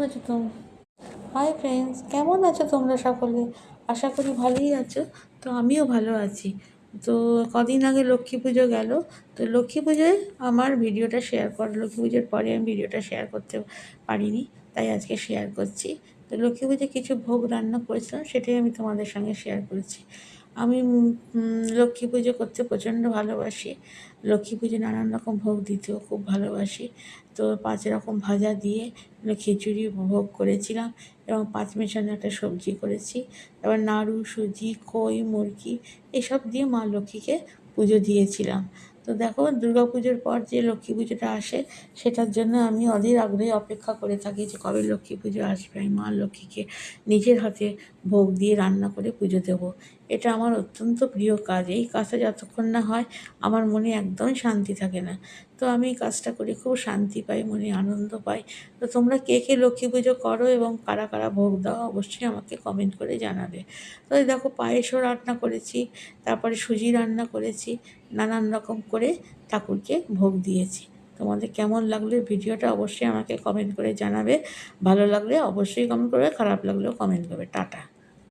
আছো তো? Hi friends, কেমন আছো তোমরা সকলে? আশা করি ভালোই আছো। তো আমিও ভালো আছি। তো কদিন আগে লক্ষ্মী পুজো গেল। তো লক্ষ্মী পুজোয় আমার ভিডিওটা শেয়ার কর লক্ষ্মী পুজোর পরে আমি ভিডিওটা শেয়ার করতে পারিনি, তাই আজকে শেয়ার করছি। তো লক্ষ্মী পুজোয় কিছু ভোগ রান্না করেছিলাম, সেটাই আমি তোমাদের সঙ্গে শেয়ার করেছি। আমি লক্ষ্মী পুজো করতে প্রচণ্ড ভালোবাসি। লক্ষ্মী পুজোয় নানান রকম ভোগ দিতেও খুব ভালোবাসি। তো 5 রকম ভাজা দিয়ে খিচুড়ি ভোগ করেছিলাম এবং পাঁচমিশালি একটা সবজি করেছি। তারপর নাড়ু, সুজি, খই, মুরগি এসব দিয়ে মা লক্ষ্মীকে পুজো দিয়েছিলাম। তো দেখো, দুর্গা পুজোর পর যে লক্ষ্মী পুজোটা আসে, সেটার জন্য আমি অধীর আগ্রহে অপেক্ষা করে থাকি যে কবে লক্ষ্মী পুজো আসবে, আমি মা লক্ষ্মীকে নিজের হাতে ভোগ দিয়ে রান্না করে পুজো দেবো। এটা আমার অত্যন্ত প্রিয় কাজ। এই কাজটা যতক্ষণ না হয় আমার মনে একদমই শান্তি থাকে না। তো আমি এই কাজটা করে খুব শান্তি পাই, মনে আনন্দ পাই। তো তোমরা কে কে লক্ষ্মী পুজো করো এবং কারা কারা ভোগ দাও অবশ্যই আমাকে কমেন্ট করে জানাবে। তো এই দেখো, পায়েসও রান্না করেছি, তারপরে সুজি রান্না করেছি, নানান রকম করে ঠাকুরকে ভোগ দিয়েছি। তোমাদের কেমন লাগলো ভিডিওটা অবশ্যই আমাকে কমেন্ট করে জানাবে। ভালো লাগলে অবশ্যই কমেন্ট করবে, খারাপ লাগলেও কমেন্ট করবে। টাটা।